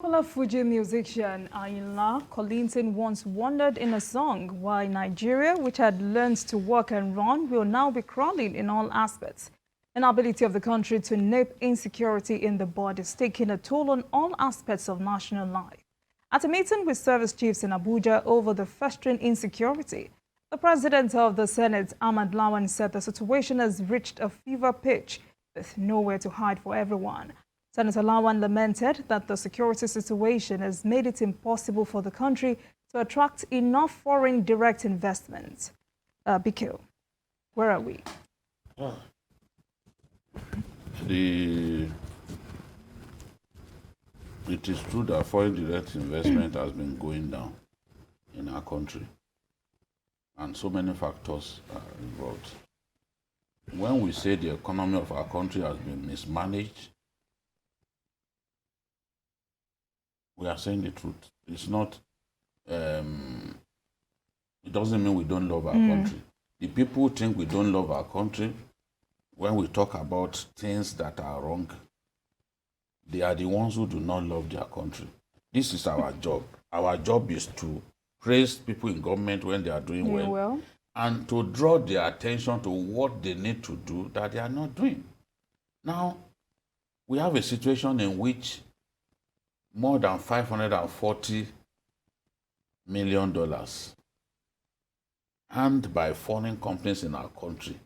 Popular Fuji musician Ayinla Kollington once wondered in a song why Nigeria, which had learned to walk and run, will now be crawling in all aspects. Inability of the country to nip insecurity in the bud is taking a toll on all aspects of national life. At a meeting with service chiefs in Abuja over the festering insecurity, the president of the Senate, Ahmad Lawan, said the situation has reached a fever pitch with nowhere to hide for everyone. Senator Lawan lamented that the security situation has made it impossible for the country to attract enough foreign direct investment. Bikil, where are we? It is true that foreign direct investment has been going down in our country, and so many factors are involved. When we say the economy of our country has been mismanaged, we are saying the truth. It's not, it doesn't mean we don't love our country. The people who think we don't love our country, when we talk about things that are wrong, they are the ones who do not love their country. This is our job. Our job is to praise people in government when they are doing well, and to draw their attention to what they need to do that they are not doing. Now, we have a situation in which more than $540 million earned by foreign companies in our country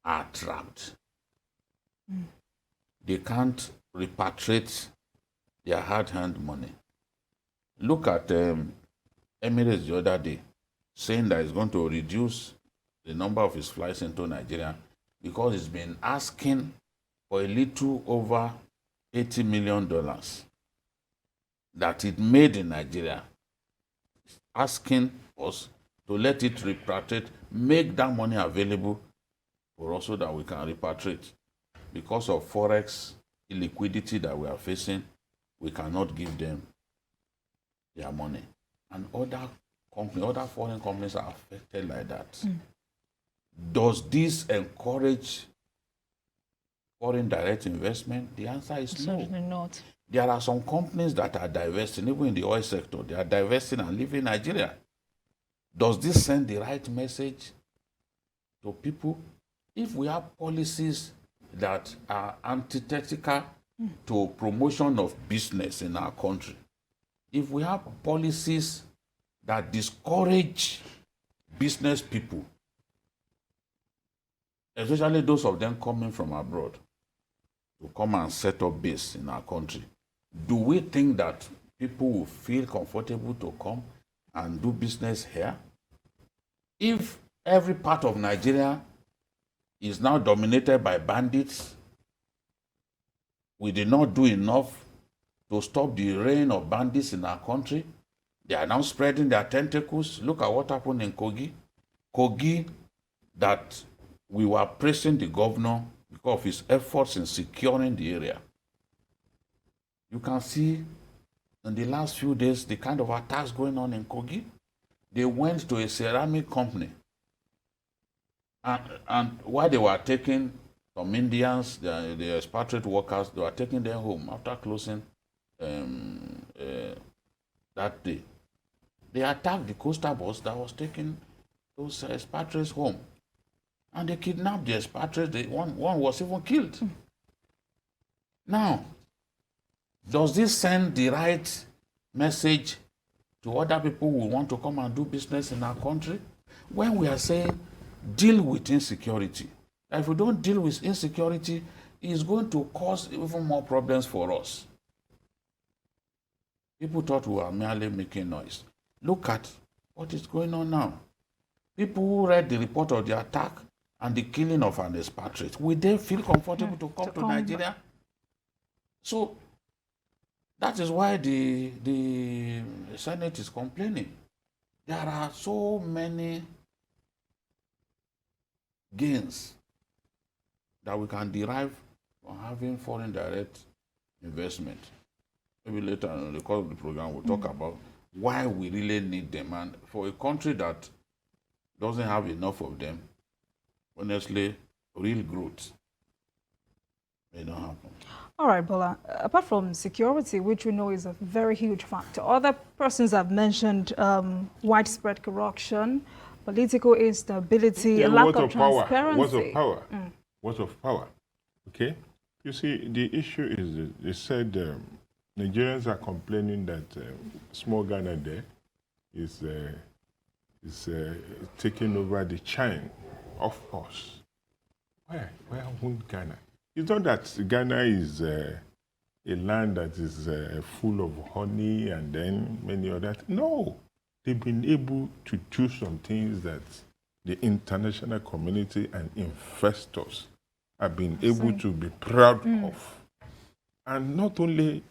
are trapped. They can't repatriate their hard-earned money. Look at Emirates the other day, saying that it's going to reduce the number of its flights into Nigeria because it's been asking for a little over $80 million that it made in Nigeria, asking us to let it repatriate, make that money available for us so that we can repatriate. Because of Forex illiquidity that we are facing, we cannot give them their money. And other foreign companies are affected like that. Does this encourage foreign direct investment? The answer is Certainly not. There are some companies that are divesting, even in the oil sector, they are divesting and leaving Nigeria. Does this send the right message to people? If we have policies that are antithetical to promotion of business in our country, if we have policies that discourage business people, especially those of them coming from abroad, to come and set up base in our country, do we think that people will feel comfortable to come and do business here? If every part of Nigeria is now dominated by bandits, we did not do enough to stop the reign of bandits in our country. They are now spreading their tentacles. Look at what happened in Kogi. Kogi, that we were praising the governor because of his efforts in securing the area. You can see in the last few days the kind of attacks going on in Kogi. They went to a ceramic company, and while they were taking some Indians, the expatriate workers, they were taking them home after closing that day. They attacked the coastal bus that was taking those expatriates home, and they kidnapped the expatriates. One was even killed. Now, does this send the right message to other people who want to come and do business in our country? When we are saying deal with insecurity, if we don't deal with insecurity, it's going to cause even more problems for us. People thought we were merely making noise. Look at what is going on now. People who read the report of the attack and the killing of an expatriate, will they feel comfortable to come to Nigeria? So that is why the Senate is complaining. There are so many gains that we can derive from having foreign direct investment. Maybe later in the course of the program, we'll talk about why we really need them. And for a country that doesn't have enough of them, honestly, real growth may not happen. All right, Bola. Apart from security, which we know is a very huge factor, other persons have mentioned widespread corruption, political instability, Okay, a lack what of of power? What of transparency. power? What of power? Okay, you see, the issue is they said Nigerians are complaining that small Ghana there is taking over the chain of us. Where won't Ghana? It's not that Ghana is a land that is full of honey and then many other things. No, they've been able to do some things that the international community and investors have been able to be proud of. And not only,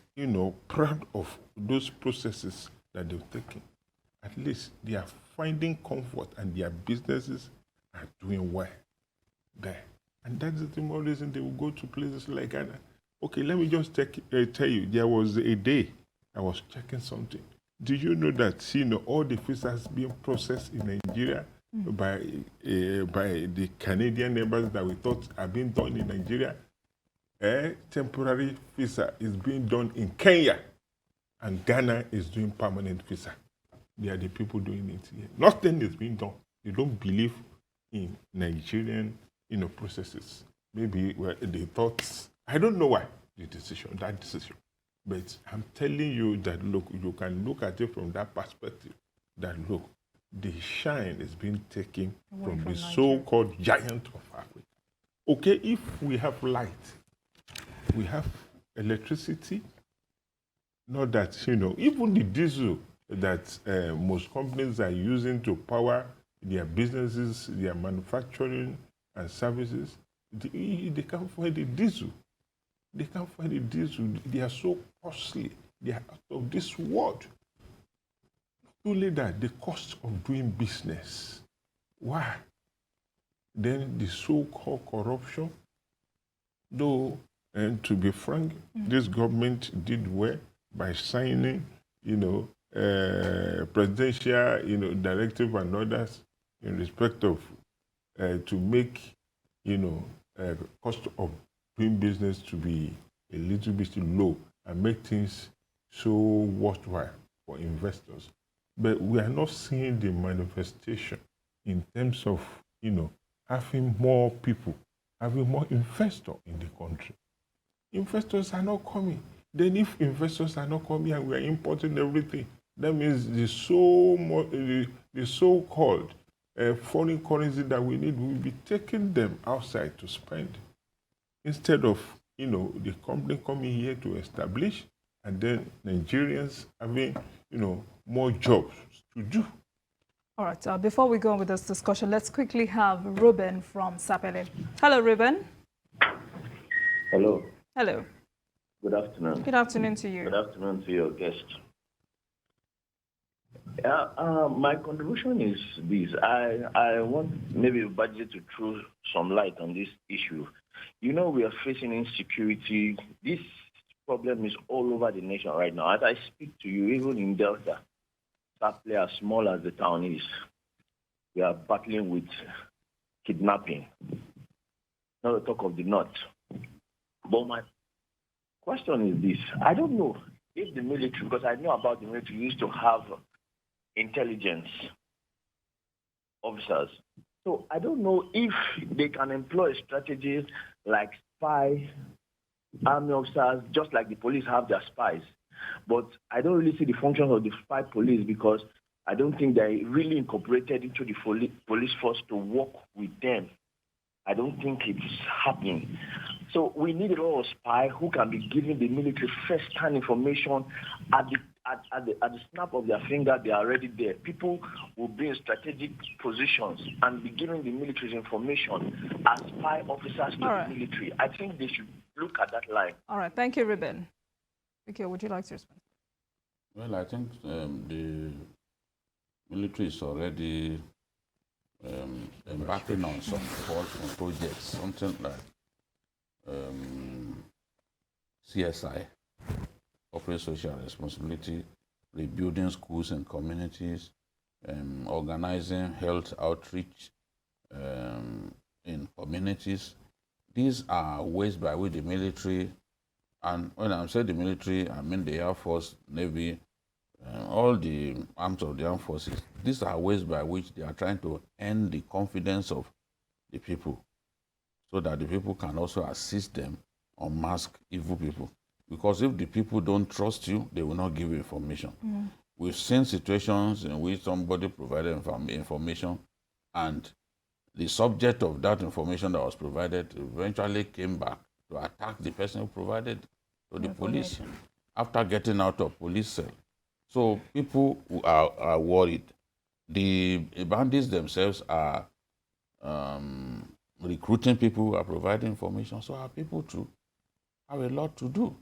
proud of those processes that they've taken, at least they are finding comfort and their businesses are doing well there. And that's the more reason they will go to places like Ghana. Okay, let me just tell you, there was a day I was checking something. Did you know that, all the visas being processed in Nigeria by the Canadian neighbors that we thought are being done in Nigeria, temporary visa is being done in Kenya, and Ghana is doing permanent visa. They are the people doing it here. Nothing is being done. They don't believe in Nigerian, processes. Maybe they thought, I don't know why that decision. But I'm telling you that, look, you can look at it from that perspective, that, look, the shine is being taken from the so-called giant of Africa. Okay, if we have light, we have electricity, not that, even the diesel that most companies are using to power their businesses, their manufacturing and services, they can't find the diesel. They can't find the diesel. They are so costly. They are out of this world. Not only that, the cost of doing business. Why? Then the so-called corruption, though, and to be frank, this government did well by signing, presidential, directive and others in respect of to make, cost of doing business to be a little bit low and make things so worthwhile for investors. But we are not seeing the manifestation in terms of, having more people, having more investors in the country. Investors are not coming. Then if investors are not coming and we are importing everything, that means the so-called foreign currency that we need will be taking them outside to spend. Instead of, the company coming here to establish and then Nigerians having, more jobs to do. All right, before we go on with this discussion, let's quickly have Ruben from Sapele. Hello, Ruben. Hello. Hello. Good afternoon. Good afternoon to you. Good afternoon to your guest. My contribution is this. I want maybe budget to throw some light on this issue. We are facing insecurity. This problem is all over the nation right now. As I speak to you, even in Delta, Sapele, as small as the town is, we are battling with kidnapping. Not to talk of the north. But my question is this. I don't know if the military, because I know about the military, used to have intelligence officers. So I don't know if they can employ strategies like spy, army officers, just like the police have their spies. But I don't really see the function of the spy police because I don't think they're really incorporated into the police force to work with them. I don't think it's happening. So we need a lot of spy who can be giving the military first-hand information at the snap of their finger. They are already there. People will be in strategic positions and be giving the military information as spy officers to the military. I think they should look at that line. All right. Thank you, Ruben. Okay, would you like to respond? Well, I think the military is already embarking on some projects, something like CSI, corporate social responsibility, rebuilding schools and communities, organizing health outreach in communities. These are ways by which the military And when I say the military, I mean the Air Force, Navy, all the arms of the armed forces. These are ways by which they are trying to earn the confidence of the people so that the people can also assist them unmask evil people. Because if the people don't trust you, they will not give you information. We've seen situations in which somebody provided information and the subject of that information that was provided eventually came back to attack the person who provided to the police after getting out of police cell. So people who are worried. The bandits themselves are recruiting people who are providing information. So our people too have a lot to do.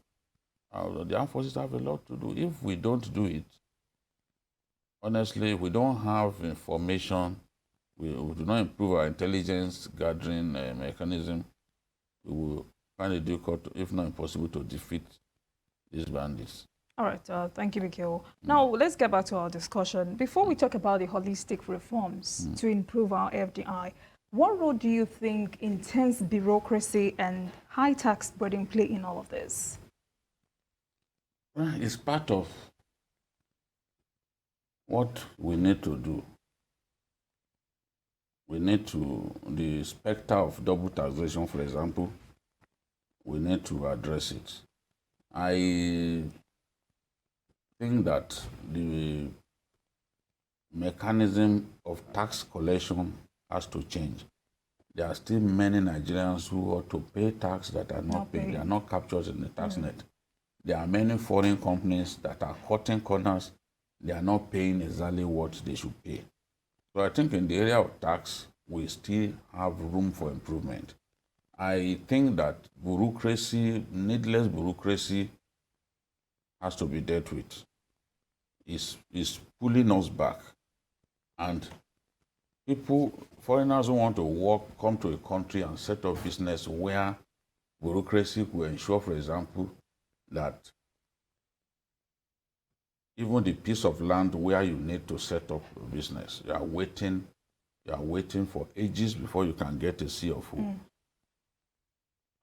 The armed forces have a lot to do. If we don't do it, honestly, we don't have information. We do not improve our intelligence gathering mechanism. We will find it difficult, if not impossible, to defeat these bandits. All right, thank you, Mikhail. Now, let's get back to our discussion. Before we talk about the holistic reforms to improve our FDI, what role do you think intense bureaucracy and high tax burden play in all of this? Well, it's part of what we need to do. We need to, the specter of double taxation, for example, we need to address it. I think that the mechanism of tax collection has to change. There are still many Nigerians who ought to pay tax that are not paid. They are not captured in the tax net. There are many foreign companies that are cutting corners. They are not paying exactly what they should pay. So I think in the area of tax, we still have room for improvement. I think that bureaucracy, needless bureaucracy, has to be dealt with. It's pulling us back. And people, foreigners who want to work, come to a country and set up business where bureaucracy will ensure, for example, that even the piece of land where you need to set up a business, you are waiting for ages before you can get a C of O.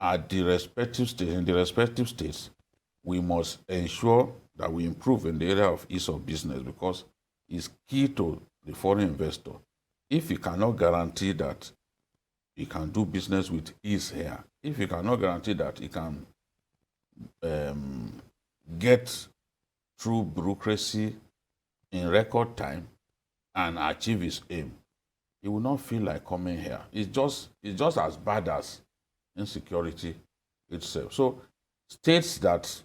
At the respective states, in the respective states, we must ensure that we improve in the area of ease of business because it's key to the foreign investor. If you cannot guarantee that he can do business with ease here, if you cannot guarantee that he can get through bureaucracy in record time and achieve his aim, he will not feel like coming here. It's just as bad as insecurity itself. So states that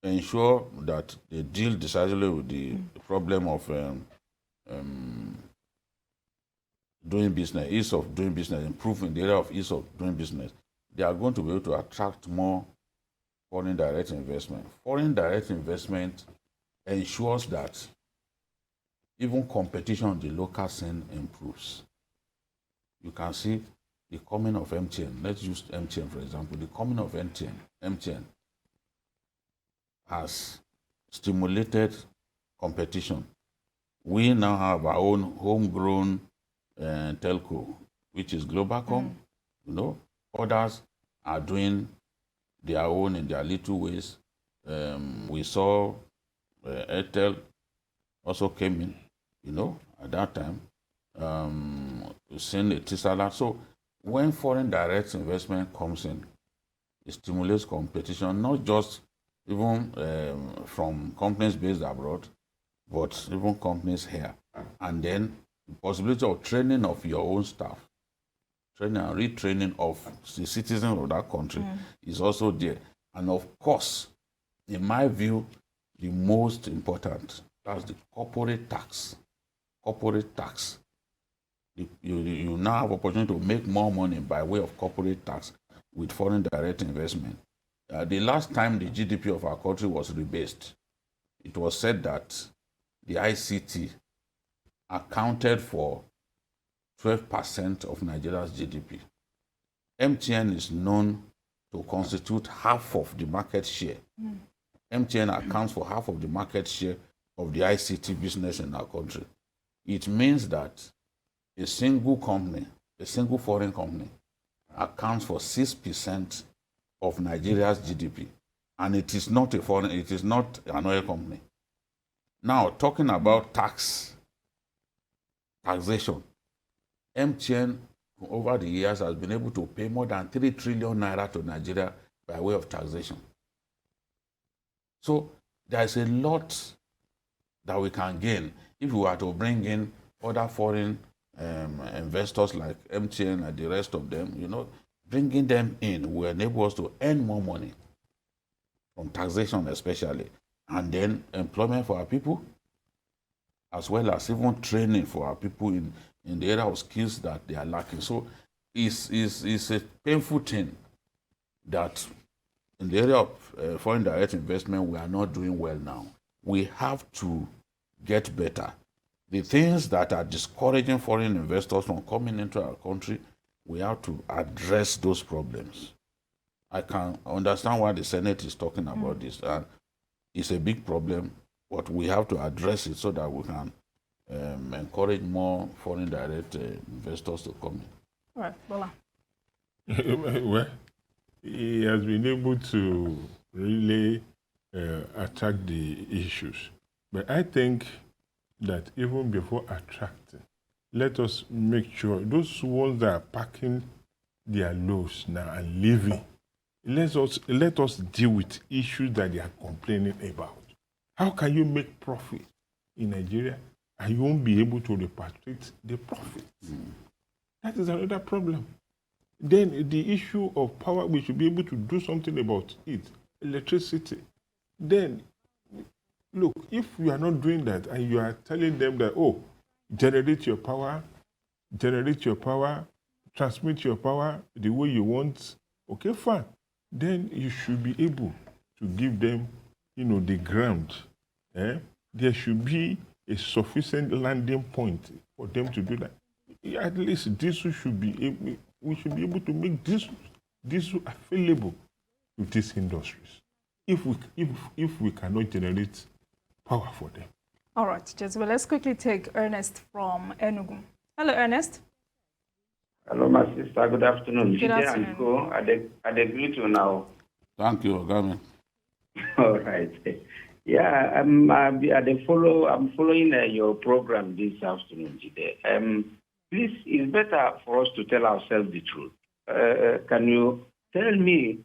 ensure that they deal decisively with the problem of doing business, ease of doing business, improving the area of ease of doing business, they are going to be able to attract more foreign direct investment. Foreign direct investment ensures that even competition on the local scene improves. You can see the coming of MTN. Let's use MTN, for example. The coming of MTN has stimulated competition. We now have our own homegrown telco, which is Globacom. You know, others are doing their own in their little ways. We saw Airtel also came in, you know, at that time. We've seen Etisalat. So when foreign direct investment comes in, it stimulates competition, not just even from companies based abroad, but even companies here. And then the possibility of training of your own staff, training and retraining of the citizens of that country is also there. And of course, in my view, the most important, that's the corporate tax. Corporate tax. You now have opportunity to make more money by way of corporate tax with foreign direct investment. The last time the GDP of our country was rebased, it was said that the ICT accounted for 12% of Nigeria's GDP. MTN is known to constitute half of the market share. MTN accounts for half of the market share of the ICT business in our country. It means that a single company, a single foreign company, accounts for 6% of Nigeria's GDP. And it is not a foreign, it is not an oil company. Now, talking about taxation, MTN over the years has been able to pay more than 3 trillion naira to Nigeria by way of taxation. So there's a lot that we can gain if we were to bring in other foreign investors like MTN and the rest of them. You know, bringing them in will enable us to earn more money from taxation especially, and then employment for our people, as well as even training for our people in the area of skills that they are lacking. So it's a painful thing that in the area of foreign direct investment, we are not doing well now. We have to get better. The things that are discouraging foreign investors from coming into our country, we have to address those problems. I can understand why the Senate is talking about this. It's a big problem, but we have to address it so that we can encourage more foreign direct investors to come in. All right, Bola. Well, he has been able to really attack the issues. But I think that even before attracting, let us make sure those ones that are packing their loads now and leaving, let us deal with issues that they are complaining about. How can you make profit in Nigeria and you won't be able to repatriate the profit? That is another problem. Then the issue of power, we should be able to do something about it. Electricity. Then, look, if you are not doing that and you are telling them that, oh, generate your power, transmit your power the way you want, okay, fine. Then you should be able to give them, the ground. There should be a sufficient landing point for them to do that. At least diesel should be able, we should be able to make diesel available to these industries if we cannot generate power for them. All right, Jezebel, let's quickly take Ernest from Enugu. Hello, Ernest. Hello, my sister. Good afternoon. Good afternoon. I agree to now. Thank you, Ogami. All right. Yeah, I'm following your program this afternoon today. Please, it's better for us to tell ourselves the truth. Can you tell me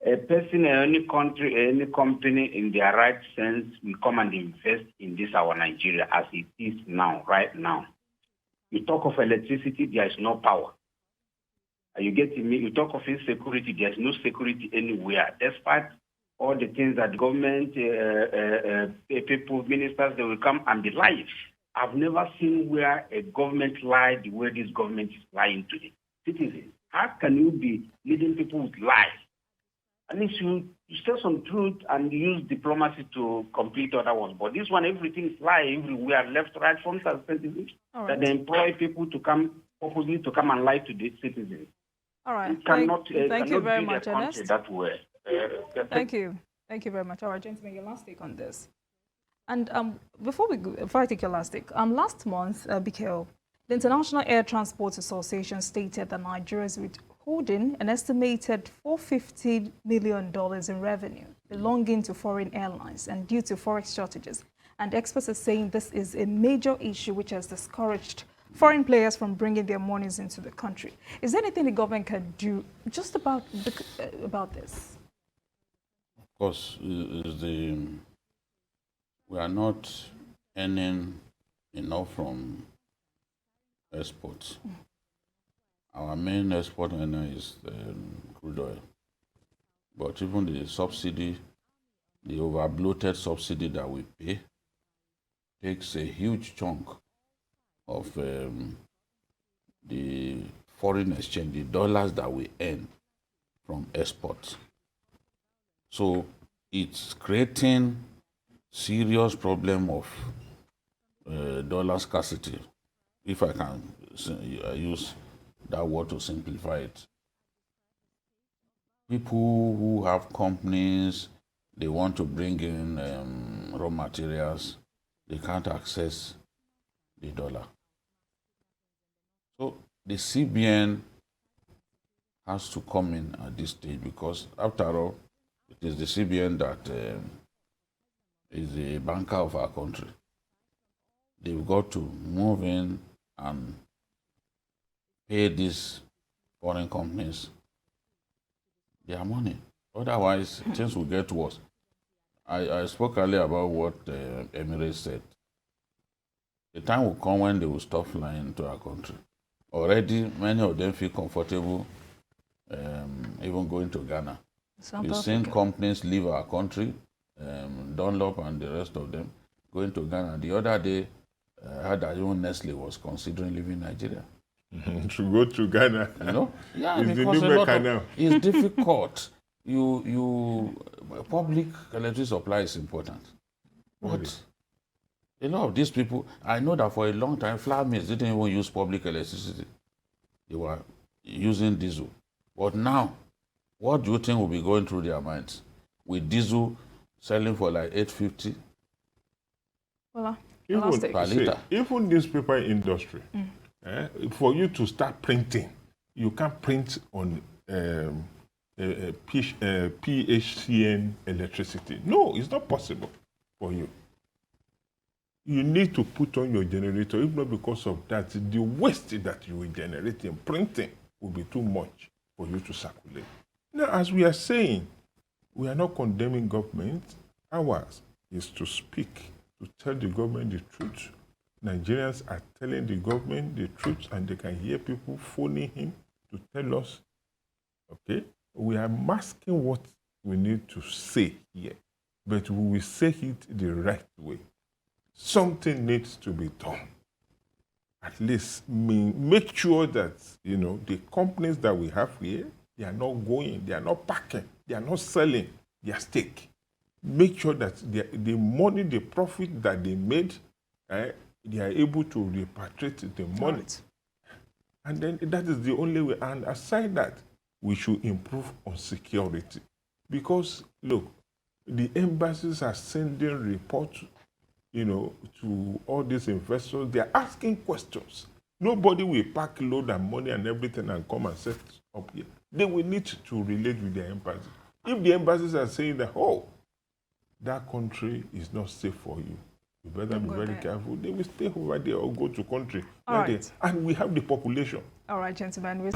a person, any country, any company in their right sense will come and invest in this our Nigeria as it is now, right now? You talk of electricity, there is no power. Are you getting me? You talk of insecurity, there is no security anywhere. Despite all the things that government, people, ministers, they will come and be live. I've never seen where a government lie the way this government is lying to the citizens. How can you be leading people with lies? At least you say some truth and use diplomacy to complete other ones. But this one, everything is lie everywhere, left, right, front, and center. That they employ people to come, purposely to come and lie to the citizens. All right. Thank you very much, Ernest. That way. Thank you. Thank you very much. All right, gentlemen, your last take on this. And before I take your last take, last month, BKO, the International Air Transport Association stated that Nigeria is withholding an estimated $450 million in revenue belonging to foreign airlines and due to Forex shortages. And experts are saying this is a major issue which has discouraged foreign players from bringing their monies into the country. Is there anything the government can do just about this? Of course, we are not earning enough from exports. Our main export earner is crude oil. But even the subsidy, the over-bloated subsidy that we pay, takes a huge chunk of the foreign exchange, the dollars that we earn from exports. So it's creating serious problem of dollar scarcity, if I can use that word to simplify it. People who have companies, they want to bring in raw materials, they can't access the dollar. So the CBN has to come in at this stage because, after all, it is the CBN that is the banker of our country. They've got to move in and pay these foreign companies their money. Otherwise, things will get worse. I spoke earlier about what Emirates said. The time will come when they will stop flying into our country. Already, many of them feel comfortable even going to Ghana. You've seen companies leave our country, Dunlop and the rest of them, going to Ghana. The other day, I heard that even Nestle was considering leaving Nigeria. To go to Ghana. You know? Yeah, It's because the new Mecca now. it's difficult. Public electricity supply is important. But a lot of these people, I know that for a long time, flour mills didn't even use public electricity. They were using diesel. But now, what do you think will be going through their minds? With diesel selling for like $8.50 per liter. Even newspaper industry, for you to start printing, you can't print on PHCN electricity. No, it's not possible for you. You need to put on your generator. If not because of that, the waste that you will generate in printing will be too much for you to circulate. Now, as we are saying, we are not condemning government. Ours is to speak, to tell the government the truth. Nigerians are telling the government the truth, and they can hear people phoning him to tell us, okay, we are masking what we need to say here, but we will say it the right way. Something needs to be done. At least make sure that, the companies that we have here, they are not going, they are not packing, they are not selling their stake. Make sure that the money, the profit that they made, they are able to repatriate the money. Right. And then that is the only way. And aside that, we should improve on security. Because, look, the embassies are sending reports, to all these investors. They are asking questions. Nobody will pack load and money and everything and come and set up here. They will need to relate with their embassy. If the embassies are saying that, that country is not safe for you, you better be very careful. They will stay over there or go to country. All right. And we have the population. All right, gentlemen.